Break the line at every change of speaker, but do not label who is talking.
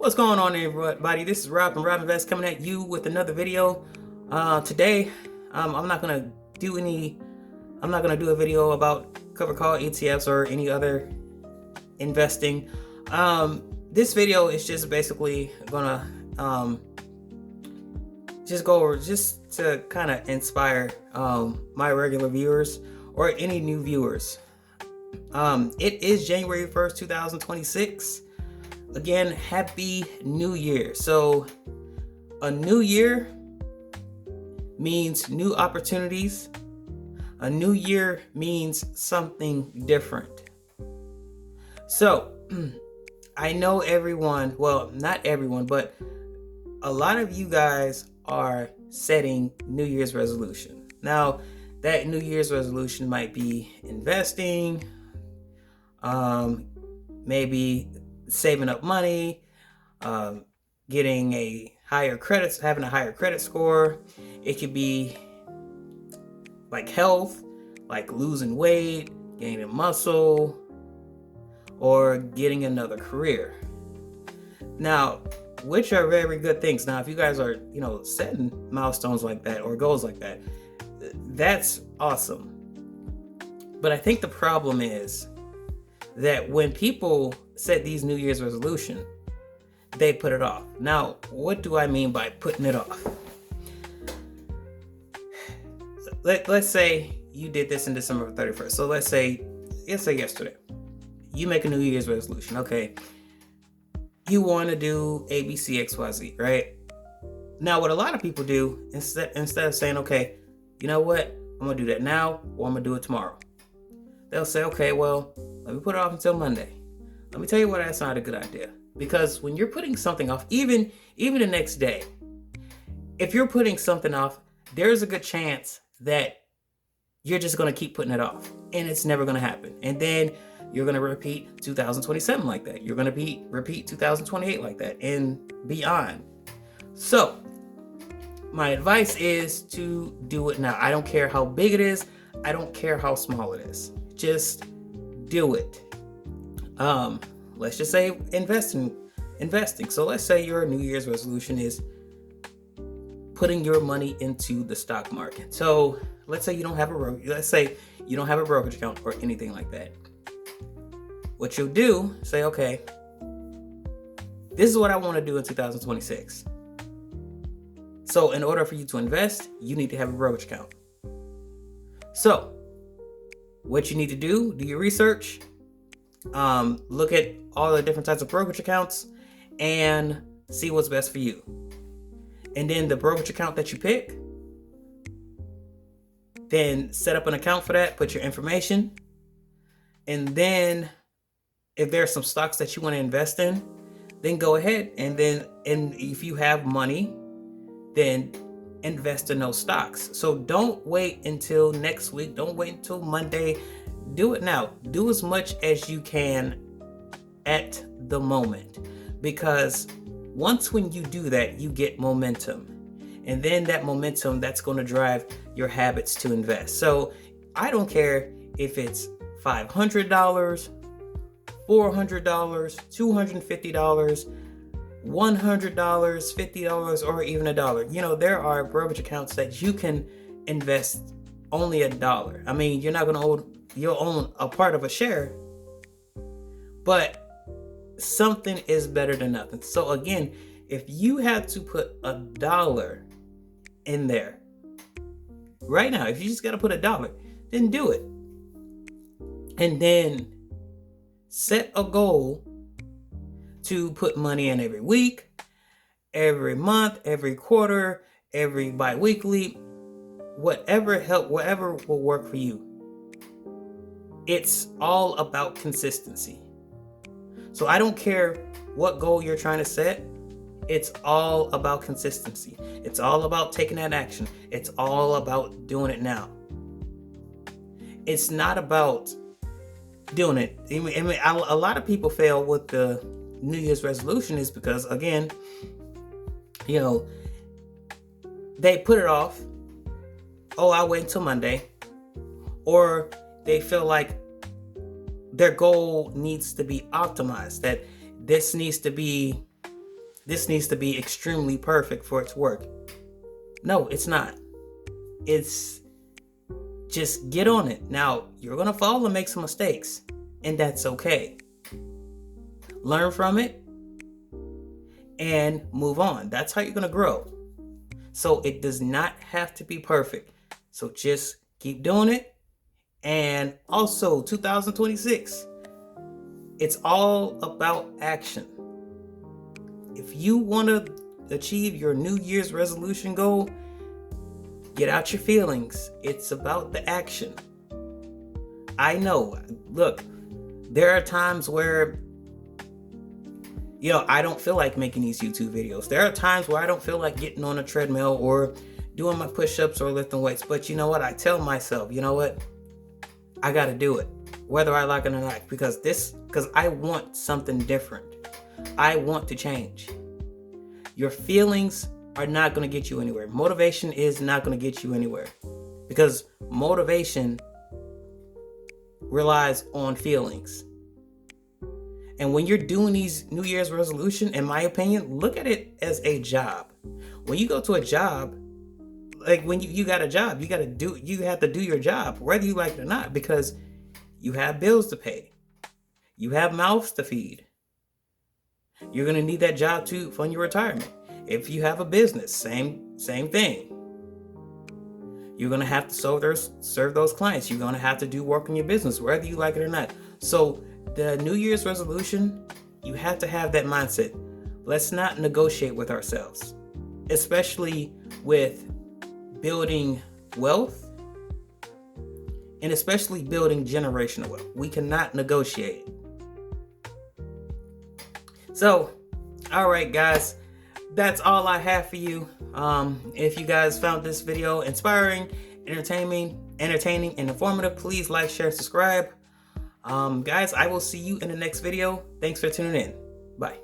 What's going on, everybody? This is Rob from Rob Invest coming at you with another video. Today, I'm not gonna do a video about cover call ETFs or any other investing. This video is just basically gonna just go over just to kind of inspire my regular viewers or any new viewers. It is January 1st, 2026. Again, Happy New Year. So a new year means new opportunities. A new year means something different. So I know everyone, well, not everyone, but a lot of you guys are setting New Year's resolution. Now, that New Year's resolution might be investing, maybe saving up money, getting having a higher credit score. It could be like health, like losing weight, gaining muscle, or getting another career. Now, which are very good things. Now, if you guys are, setting milestones like that or goals like that, that's awesome. But I think the problem is that when people set these New Year's resolution, they put it off. Now, what do I mean by putting it off? Let's say you did this in December 31st. So let's say yesterday, you make a New Year's resolution. Okay, you want to do A, B, C, X, Y, Z, right? Now, what a lot of people do, instead of saying, okay, you know what, I'm gonna do that now, or I'm gonna do it tomorrow, they'll say, okay, well, let me put it off until Monday. Let me tell you what, that's not a good idea. Because when you're putting something off, even the next day, if you're putting something off, there's a good chance that you're just going to keep putting it off. And it's never going to happen. And then you're going to repeat 2027 like that. You're going to repeat 2028 like that and beyond. So my advice is to do it now. I don't care how big it is. I don't care how small it is. Just do it. Let's just say investing. So let's say your New Year's resolution is putting your money into the stock market. So let's say you don't have a brokerage account or anything like that. What you'll do, say, okay, this is what I want to do in 2026. So in order for you to invest, you need to have a brokerage account. So what you need to do your research, look at all the different types of brokerage accounts and see what's best for you. And then the brokerage account that you pick, then set up an account for that, put your information. And then if there's some stocks that you want to invest in, then go ahead. And if you have money, then invest in those stocks. So don't wait until next week. Don't wait until Monday. Do it now. Do as much as you can at the moment, because when you do that, you get momentum, and then that momentum, that's going to drive your habits to invest. So I don't care if it's $500, $400, $250, $100, $50, or even $1. There are brokerage accounts that you can invest only $1. I mean, you're not going to you'll own a part of a share, but something is better than nothing. So again, if you had to put $1 in there right now, if you just got to put $1, then do it. And then set a goal to put money in every week, every month, every quarter, every bi-weekly, whatever will work for you. It's all about consistency. So I don't care what goal you're trying to set. It's all about consistency. It's all about taking that action. It's all about doing it now. It's not about doing it. I mean, a lot of people fail with the New Year's resolution is because, again, they put it off. Oh, I'll wait until Monday. Or they feel like their goal needs to be optimized, that this needs to be this needs to be extremely perfect for it to work. No, it's not. It's just get on it. Now, you're going to fall and make some mistakes, and that's okay. Learn from it and move on. That's how you're going to grow. So it does not have to be perfect. So just keep doing it. And also 2026, it's all about action. If you want to achieve your New Year's resolution goal, get out your feelings. It's about the action. I know. Look, there are times where, I don't feel like making these YouTube videos. There are times where I don't feel like getting on a treadmill or doing my push-ups or lifting weights. But you know what? I tell myself, you know what? I got to do it, whether I like it or not, because I want something different. I want to change. Your feelings are not going to get you anywhere. Motivation is not going to get you anywhere, because motivation relies on feelings. And when you're doing these New Year's resolution, in my opinion, look at it as a job. When you go to a job, like when you got a job, you have to do your job, whether you like it or not, because you have bills to pay. You have mouths to feed. You're going to need that job to fund your retirement. If you have a business, same thing. You're going to have to serve those clients. You're going to have to do work in your business, whether you like it or not. So the New Year's resolution, you have to have that mindset. Let's not negotiate with ourselves, especially with building wealth and especially building generational wealth. We cannot negotiate. So, all right, guys, that's all I have for you. If you guys found this video inspiring, entertaining, and informative, please like, share, subscribe. Guys, I will see you in the next video. Thanks for tuning in. Bye.